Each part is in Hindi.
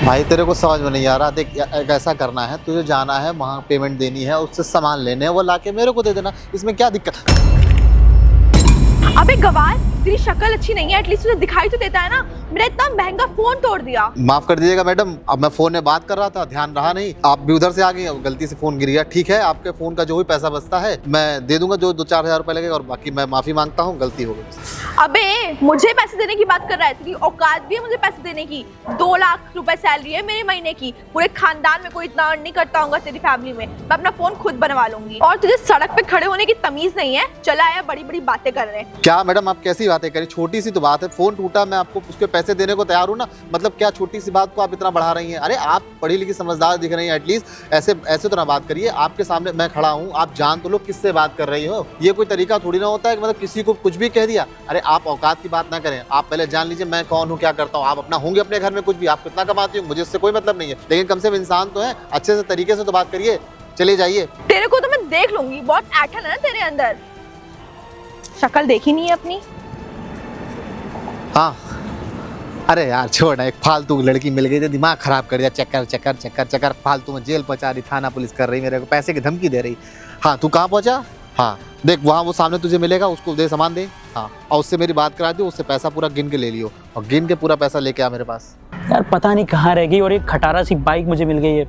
भाई तेरे को समझ में नहीं आ रहा। देख ऐसा करना है, तुझे जाना है वहाँ पेमेंट देनी है, उससे सामान लेने हैं, वो लाके मेरे को दे देना। इसमें क्या दिक्कत? अबे गवार, तेरी शक्ल अच्छी नहीं है, एटलीस्ट तुझे दिखाई तो देता है ना। मेरा इतना महंगा फोन तोड़ दिया। माफ कर दीजिएगा मैडम, अब मैं फोन में बात कर रहा था, ध्यान रहा नहीं। आप भी उधर से आ गई, गलती से फोन गिर गया। ठीक है, आपके फोन का जो भी पैसा बचता है मैं दे दूंगा, जो 2-4 हज़ार रुपए लगेगा, और बाकी मैं माफी मांगता हूँ, गलती हो गई। अबे मुझे पैसे देने की बात कर रहा है? तेरी औकात भी है मुझे पैसे देने की? 2 लाख रुपए सैलरी है मेरे महीने की। पूरे खानदान में कोई इतना अर्न नहीं करता होगा तेरी फैमिली में। मैं अपना फोन खुद बनवा लूंगी। और तुझे सड़क पे खड़े होने की तमीज नहीं है। चला आया बड़ी बड़ी बातें कर रहे हैं। क्या मैडम आप कैसी बातें करी? छोटी सी तो बात है, फोन टूटा, मैं आपको उसके पैसे देने को तैयार हूँ ना। मतलब क्या छोटी सी बात को आप इतना बढ़ा रही हैं? अरे आप पढ़ी लिखी समझदार दिख रही हैं, एटलीस्ट ऐसे तो ना बात करिए। आपके सामने मैं खड़ा हूँ, आप जान तो लो किससे बात कर रही हो। ये कोई तरीका थोड़ी ना होता है कि मतलब किसी को कुछ भी कह दिया। अरे आप औकात की बात ना करें, आप पहले जान लीजिए मैं कौन हूँ, क्या करता हूँ। आप अपना होंगे अपने घर में कुछ भी, आप कितना कमाती हो मुझे इससे कोई मतलब नहीं है, लेकिन कम से कम इंसान तो है, अच्छे से तरीके से तो बात करिए। चले जाइए। तेरे को तो मैं देख लूंगी, बहुत ऐठन है ना तेरे अंदर। शक्ल देखी नहीं है अपनी? हाँ अरे यार छोड़ ना, एक फालतू लड़की मिल गई थी, दिमाग खराब कर दिया। चक्कर चक्कर चक्कर चक्कर, फालतू में जेल पहुंचा रही, थाना पुलिस कर रही, मेरे को पैसे की धमकी दे रही। हाँ तू कहाँ पहुंचा? हाँ देख वहाँ वो सामने तुझे मिलेगा, उसको दे, सामान दे। हाँ और उससे मेरी बात करा दियो, उससे पैसा पूरा गिन के ले लियो, और गिन के पूरा पैसा लेके आ मेरे पास। यार पता नहीं कहाँ रह गई, और एक खटारा सी बाइक मुझे मिल गई है।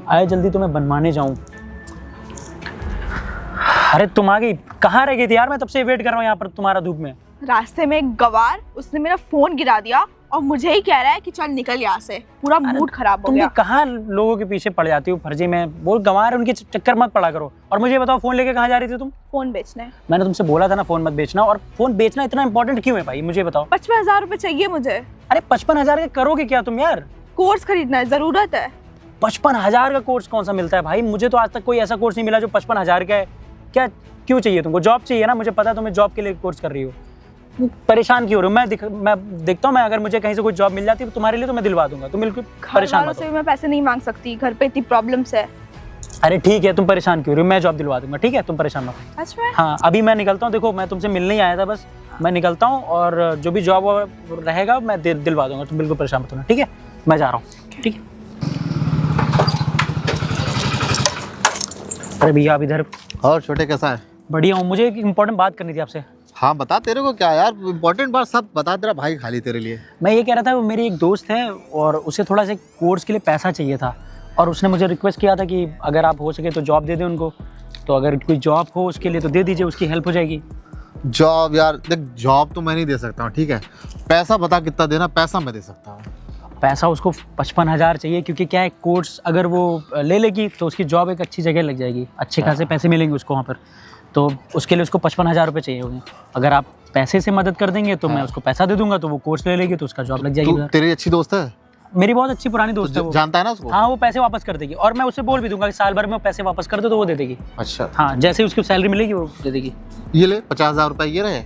आए जल्दी तो मैं बनवाने जाऊँ। अरे तुम आ गई? कहाँ रह गई थी यार? मैं तब से वेट कर रहा हूँ यहाँ पर तुम्हारा धूप में। रास्ते में एक गवार, उसने मेरा फोन गिरा दिया और मुझे ही कह रहा है कि चल निकल यहाँ से। पूरा मूड खराब हो तुम गया। भी कहाँ लोगों के पीछे पड़ जाती हो फर्जी में। वो गंवार, उनके चक्कर मत पड़ा करो। और मुझे बताओ फोन लेके कहाँ जा रही थी तुम? फोन बेचने। मैंने तुमसे बोला था ना फोन मत बेचना। और फोन बेचना इतना इंपॉर्टेंट क्यों है भाई, मुझे बताओ। 55,000 रुपए चाहिए मुझे। अरे 55,000 के करोगे क्या तुम यार? कोर्स खरीदना है, जरूरत है। 55,000 का कोर्स कौन सा मिलता है भाई? मुझे तो आज तक कोई ऐसा कोर्स नहीं मिला जो 55,000 का है। क्या क्यों चाहिए तुमको? जॉब चाहिए ना? मुझे पता है तुम्हें जॉब के लिए कोर्स कर रही हो। परेशान क्यों हो रही हो? मैं देखता हूँ, मैं अगर मुझे कहीं से कोई जॉब मिल जाती है तुम्हारे लिए तो मैं दिलवा दूंगा। तुम बिल्कुल परेशान मत से हो। भी मैं पैसे नहीं मांग सकती, घर पे इतनी प्रॉब्लम्स है। अरे ठीक है, तुम परेशान क्यों हो रही हो? मैं जॉब दिलवा दूंगा, ठीक है? तुम परेशान मत हो। सच में? हाँ अभी मैं निकलता हूँ। देखो मैं तुमसे मिलने ही आया था बस। मैं निकलता हूँ और जो भी जॉब रहेगा मैं दिलवा दूंगा। तुम बिल्कुल परेशान मत होना, ठीक है? मैं जा रहा हूँ, ठीक है? अरे भैया आप इधर। और छोटे कैसा है? बढ़िया हूँ। मुझे एक इम्पोर्टेंट बात करनी थी आपसे। हाँ बता, तेरे को क्या यार इंपॉर्टेंट बात सब बता, तेरा भाई खाली तेरे लिए। मैं ये कह रहा था, वो मेरी एक दोस्त है और उसे थोड़ा सा कोर्स के लिए पैसा चाहिए था, और उसने मुझे रिक्वेस्ट किया था कि अगर आप हो सके तो जॉब दे दें उनको। तो अगर कोई जॉब हो उसके लिए तो दे दीजिए, उसकी हेल्प हो जाएगी। जॉब यार देख, जॉब तो मैं नहीं दे सकता हूँ, ठीक है? पैसा बता कितना देना, पैसा मैं दे सकता हूँ। पैसा उसको 55,000 चाहिए, क्योंकि क्या है, कोर्स अगर वो ले लेगी तो उसकी जॉब एक अच्छी जगह लग जाएगी, अच्छे खासे पैसे मिलेंगे उसको वहाँ पर। तो उसके लिए उसको 55,000 रुपये चाहिए होंगे। अगर आप पैसे से मदद कर देंगे तो मैं उसको पैसा दे दूंगा, तो वो कोर्स ले लेगी तो उसका जॉब लग जाएगी। तेरी अच्छी दोस्त है? मेरी बहुत अच्छी पुरानी दोस्त है वो। जानता है ना उसको? हाँ वो पैसे वापस कर देगी, और मैं उससे बोल भी दूंगा कि साल भर में वो पैसे वापस कर दो तो वो दे देगी। अच्छा हाँ जैसे ही उसकी सैलरी मिलेगी वो दे देगी। ये ले 50,000 रुपये ये रहे,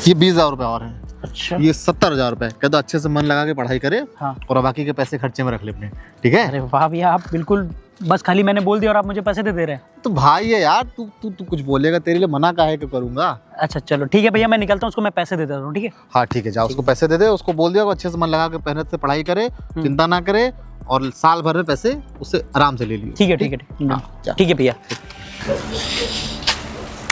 ये 20,000 रुपये और हैं। अच्छा ये 70,000 रुपये। कह दो अच्छे से मन लगा के पढ़ाई करे, हाँ। और बाकी के पैसे खर्चे में रख ले अपने, ठीक है? अरे वाह भैया, आप बिल्कुल बस खाली मैंने बोल दिया और आप मुझे पैसे दे रहे हैं। तो भाई है यार, तू कुछ बोलेगा, तेरे लिए मना काहे के करूंगा? अच्छा चलो ठीक है भैया, मैं निकलता हूँ, उसको मैं पैसे दे देता हूँ, ठीक है? हाँ ठीक है, जाओ उसको पैसे दे दे, उसको बोल दिया अच्छे से मन लगा के मेहनत से पढ़ाई करे, चिंता ना करे, और साल भर में पैसे उससे आराम से ले लियो। ठीक है ठीक है हाँ, ठीक है भैया।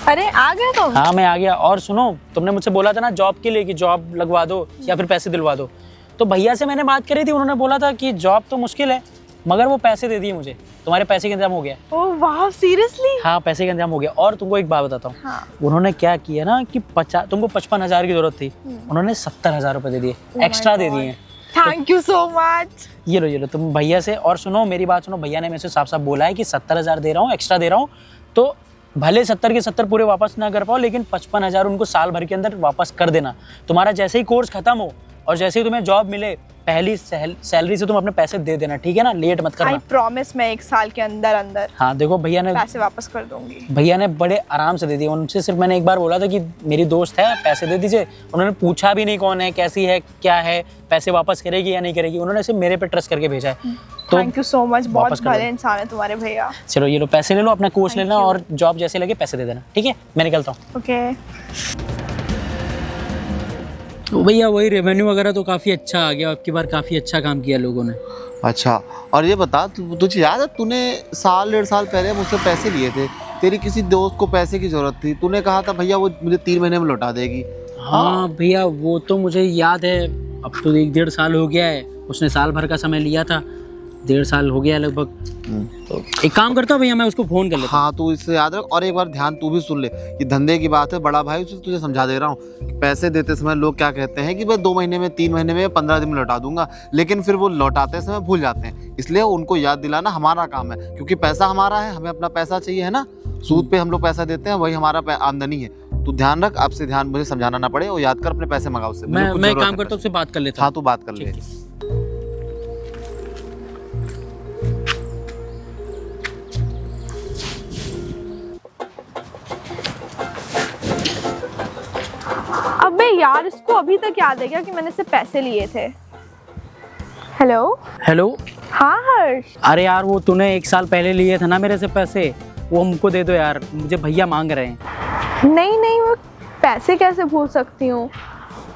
अरे आ गए तुम? हाँ मैं आ गया। और सुनो, तुमने मुझसे बोला था ना जॉब के लिए कि जॉब लगवा दो या फिर पैसे दिलवा दो, तो भैया से मैंने बात करी थी, उन्होंने बोला था कि जॉब तो मुश्किल है मगर वो पैसे दे दिए मुझे। तुम्हारे पैसे का इंतजाम हो गया। ओह वाह, सीरियसली? हाँ पैसे का इंतजाम हो गया। और तुमको एक बात बताता हूँ, हाँ। उन्होंने क्या किया ना कि तुमको 55,000 की जरूरत थी, उन्होंने 70,000 रुपए दे दिए, एक्स्ट्रा दे दिए। Thank you so much. ये लो तुम भैया से। और सुनो मेरी बात सुनो, भैया ने मेरे से साफ साफ बोला है कि 70,000 दे रहा हूँ, एक्स्ट्रा दे रहा हूँ, तो भले 70 के 70 पूरे वापस ना कर पाओ, लेकिन 55,000 उनको साल भर के अंदर वापस कर देना। तुम्हारा जैसे ही कोर्स खत्म हो और जैसे ही तुम्हें जॉब मिले, पहली सैलरी से तुम अपने पैसे दे देना, ठीक है ना? लेट मत करना। आई प्रॉमिस, मैं 1 साल के अंदर अंदर हाँ देखो भैया ने पैसे वापस कर दूंगी। भैया ने बड़े आराम से दे दिए। उनसे सिर्फ मैंने एक बार बोला था कि मेरी दोस्त है, पैसे दे दीजिए। उन्होंने पूछा भी नहीं कौन है, कैसी है, क्या है, पैसे वापस करेगी या नहीं करेगी, उन्होंने सिर्फ मेरे पे ट्रस्ट करके भेजा है। तो थैंक यू सो मच, बहुत भले इंसान है तुम्हारे भैया। चलो ये लो पैसे ले लो, अपना कोर्स लेना और जॉब जैसे लगे पैसे दे देना, ठीक है? मैं निकलता हूँ। ओके। तो भैया वही रेवेन्यू वगैरह तो काफ़ी अच्छा आ गया, आपकी बार काफ़ी अच्छा काम किया लोगों ने। अच्छा, और ये बता तुझे याद है तूने साल 1.5 साल पहले मुझसे पैसे लिए थे, तेरी किसी दोस्त को पैसे की ज़रूरत थी, तूने कहा था भैया वो मुझे 3 महीने में लौटा देगी। हाँ भैया वो तो मुझे याद है, अब तो 1-1.5 साल हो गया है, उसने साल भर का समय लिया था, 1.5 साल हो गया लगभग। तो एक काम करता हूँ भैया, मैं उसको फ़ोन कर लेता हूँ। हाँ तू इससे याद रख, और एक बार ध्यान तू भी सुन ले कि धंधे की बात है, बड़ा भाई तुझे समझा दे रहा हूँ। पैसे देते समय लोग क्या कहते हैं कि मैं 2 महीने में, 3 महीने में, 15 दिन में लौटा दूंगा, लेकिन फिर वो लौटाते समय भूल जाते हैं। इसलिए उनको याद दिलाना हमारा काम है, क्योंकि पैसा हमारा है, हमें अपना पैसा चाहिए, है ना। सूद पे हम लोग पैसा देते हैं, वही हमारा आमदनी है। तू ध्यान रख, आपसे ध्यान मुझे समझाना ना पड़े, और याद कर अपने पैसे मंगाओ उससे। मैं काम करता हूँ, उससे बात कर लेता हूँ। हाँ तू बात कर ले। अबे यार, इसको अभी तक याद है क्या कि मैंने इससे पैसे लिए थे? Hello hello. हाँ हर्ष। अरे यार वो तूने 1 साल पहले लिए थे ना मेरे से पैसे, वो हमको दे दो यार, मुझे भैया मांग रहे हैं। नहीं, वो पैसे कैसे भूल सकती हूँ।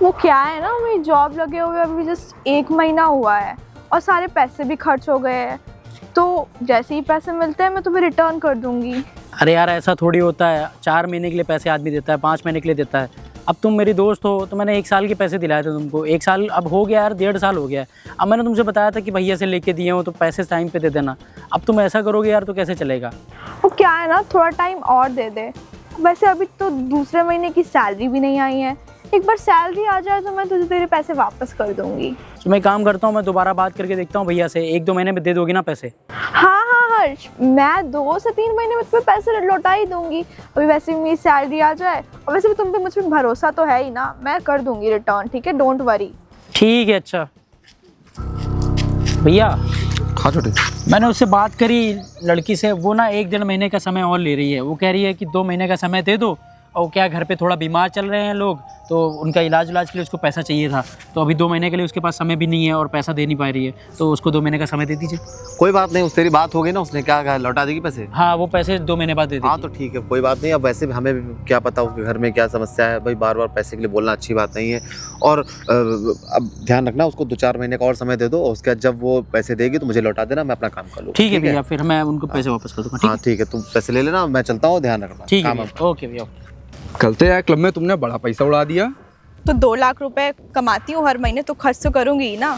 वो क्या है ना, मेरी जॉब लगे हुए अभी जस्ट 1 महीना हुआ है और सारे पैसे भी खर्च हो गए हैं, तो जैसे ही पैसे मिलते हैं मैं तुम्हें रिटर्न कर दूंगी। अरे यार ऐसा थोड़ी होता है, 4 महीने के लिए पैसे आदमी देता है, 5 महीने के लिए देता है। अब तुम मेरी दोस्त हो तो मैंने 1 साल के पैसे दिलाए थे तुमको, 1 साल अब हो गया यार, 1.5 साल हो गया है। अब मैंने तुमसे बताया था कि भैया से लेके दिए हो तो पैसे टाइम पे दे देना, अब तुम ऐसा करोगे यार तो कैसे चलेगा। वो क्या है ना, थोड़ा टाइम और दे दे। वैसे अभी तो दूसरे महीने की सैलरी भी नहीं आई है, एक बार सैलरी आ जाए तो मैं तुझे तेरे पैसे वापस कर दूंगी। तो मैं काम करता हूँ, मैं दोबारा बात करके देखता हूँ भैया से, 1-2 महीने में दे दोगी ना पैसे? हाँ हर्ष, मैं 2 से 3 महीने में तुम्हें पैसे लौटा ही दूंगी। अभी वैसे भी मेरी सैलरी आ जाए, और वैसे भी तुम पे मुझ पर भरोसा तो है ही ना, मैं कर दूंगी रिटर्न, ठीक है, डोंट वरी। ठीक है। अच्छा भैया। हाँ छोटे। मैंने उससे बात करी लड़की से, वो ना 1-1.5 महीने का समय और ले रही है। वो कह रही है कि 2 महीने का समय दे दो, और क्या घर पे थोड़ा बीमार चल रहे हैं लोग, तो उनका इलाज के लिए उसको पैसा चाहिए था, तो अभी 2 महीने के लिए उसके पास समय भी नहीं है और पैसा दे नहीं पा रही है, तो उसको 2 महीने का समय दे दीजिए। कोई बात नहीं, उस तेरी बात हो गई ना, उसने क्या कहा, लौटा देगी पैसे? हाँ वो पैसे 2 महीने बाद दे दीजिए। हाँ तो ठीक है, कोई बात नहीं। अब वैसे भी हमें भी क्या पता उसके घर में क्या समस्या है भाई, बार बार पैसे के लिए बोलना अच्छी बात नहीं है। और अब ध्यान रखना, उसको 2-4 महीने का और समय दे दो, और उसके बाद जब वो पैसे देगी तो मुझे लौटा देना, मैं अपना काम कर लूँ। ठीक है भैया, फिर मैं उनको पैसे वापस कर दूँगा। हाँ ठीक है, तुम पैसे ले लेना, मैं चलता हूँ, ध्यान रखना। ठीक है, ओके भैया। कल तो यार क्लब में तुमने बड़ा पैसा उड़ा दिया। तो 2 लाख रुपए कमाती हूँ हर महीने, तो खर्च तो करूंगी ही ना।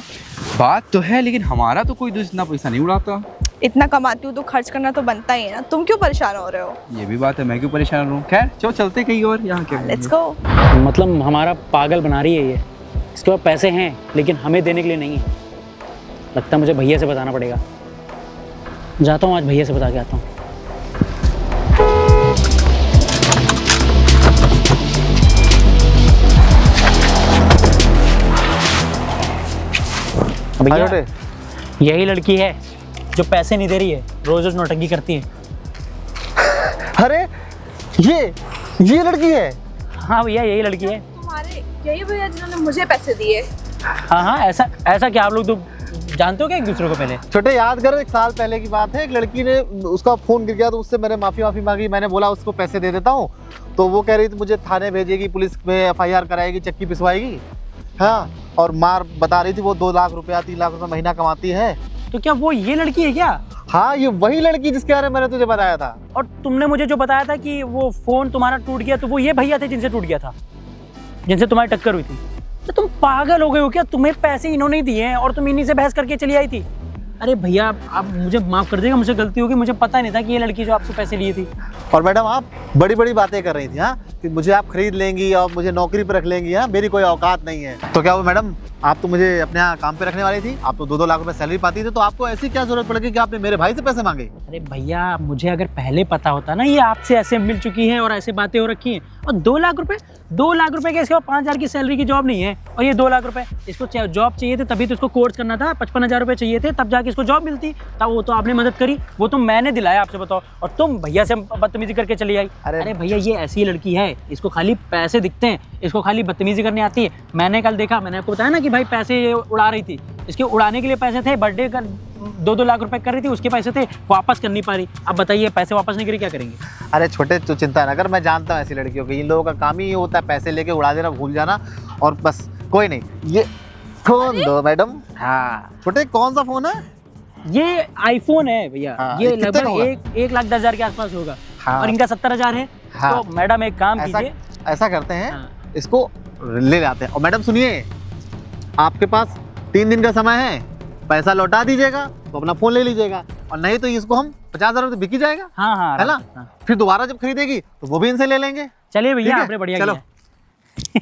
बात तो है, लेकिन हमारा तो कोई दोस्त इतना पैसा नहीं उड़ाता। इतना कमाती हूँ तो खर्च करना तो बनता ही है ना, तुम क्यों परेशान हो रहे हो? ये भी बात है, मैं क्यों परेशान हूँ। खैर चलो चलते कहीं और, यहाँ क्या लेट्स गो। मतलब हमारा पागल बना रही है ये, इसके पास पैसे हैं लेकिन हमें देने के लिए नहीं है। लगता है मुझे भैया से बताना पड़ेगा, जाता हूँ आज भैया से बता के आता हूँ। भैया यही लड़की है जो पैसे नहीं दे रही है, रोज रोज नौटंकी करती है। अरे ये लड़की है? हाँ भैया यही लड़की है। तुम्हारे यही भैया जिन्होंने मुझे पैसे दिए? हाँ ऐसा क्या आप लोग तो जानते हो क्या एक दूसरे को? पहले छोटे याद करो, 1 साल पहले की बात है, एक लड़की ने, उसका फोन गिर गया तो उससे मैंने माफी मांगी, मैंने बोला उसको पैसे दे देता हूँ, तो वो कह रही थी मुझे थाने भेजेगी, पुलिस में FIR कराएगी, चक्की पिसवाएगी। हाँ, और मार बता रही थी वो 2 लाख रुपया 3 लाख रुपया महीना कमाती है। तो क्या वो ये लड़की है क्या? हाँ ये वही लड़की जिसके बारे में मैंने तुझे बताया था। और तुमने मुझे जो बताया था कि वो फोन तुम्हारा टूट गया, तो वो ये भैया थे जिनसे टूट गया था, जिनसे तुम्हारी टक्कर हुई थी? तो तुम पागल हो गए हो क्या? तुम्हें पैसे इन्होंने ही दिए हैं और तुम इन्हीं से बहस करके चली आई थी। अरे भैया आप मुझे माफ़ कर देगा, मुझे गलती होगी, मुझे पता नहीं था कि ये लड़की जो आपसे पैसे लिए थी। और मैडम आप बड़ी बड़ी बातें कर रही थी, हाँ, कि मुझे आप खरीद लेंगी और मुझे नौकरी पर रख लेंगी। हाँ, मेरी कोई औकात नहीं है। तो क्या वो मैडम आप तो मुझे अपने यहाँ काम पे रखने वाली थी, आप तो 2-2 लाख रुपए सैलरी पाती थी, तो आपको ऐसी क्या जरूरत पड़ गई कि आपने मेरे भाई से पैसे मांगे? अरे भैया मुझे अगर पहले पता होता ना ये आपसे ऐसे मिल चुकी है और ऐसे बातें हो रखी हैं, और 2 लाख रुपए के, इसके 5,000 की सैलरी की जॉब नहीं है, और ये 2 लाख रुपए, इसको जॉब चाहिए थे तभी तो इसको कोर्स करना था, 55,000 रुपए चाहिए थे तब जाके इसको जॉब मिलती, तब वो तो आपने मदद करी, वो तो मैंने दिलाया आपसे, बताओ, और तुम भैया से बदतमीजी करके चली आई। अरे भैया ये ऐसी लड़की है, इसको खाली पैसे दिखते हैं, इसको खाली बदतमीजी करनी आती है। मैंने कल देखा, मैंने आपको बताया ना कि भाई पैसे ये उड़ा रही थी, इसके उड़ाने के लिए पैसे थे, बर्थडे का 2-2 लाख रुपए कर रही थी, उसके पैसे थे, वापस कर नहीं पा रही। अब बताइए पैसे वापस नहीं करी क्या करेंगे? अरे छोटे तो चिंता ना कर, मैं जानता हूँ ऐसी लड़कियों की, इन लोगों का काम ही ये होता है पैसे लेके उड़ा देना, भूल जाना और बस कोई नहीं, ये फोन दो मैडम। हाँ छोटे कौन सा फोन है? ये आईफोन है भैया। हाँ, ये ये कितने का होगा? लगभग 1,10,000 के आसपास होगा। हाँ। और इनका 70,000 है। हाँ। तो मैडम एक काम ऐसा कीजिए। ऐसा करते हैं, हाँ। इसको ले जाते हैं। और मैडम सुनिए, आपके पास 3 दिन का समय है, पैसा लौटा दीजिएगा तो अपना फोन ले लीजिएगा, और नहीं तो इसको हम 50,000 में बिक ही जाएगा, हाँ हाँ है ना? हाँ। फिर दोबारा जब खरीदेगी तो वो भी इनसे ले लेंगे। चलिए ठीक भैया, है? आपने बढ़िया चलो। किया।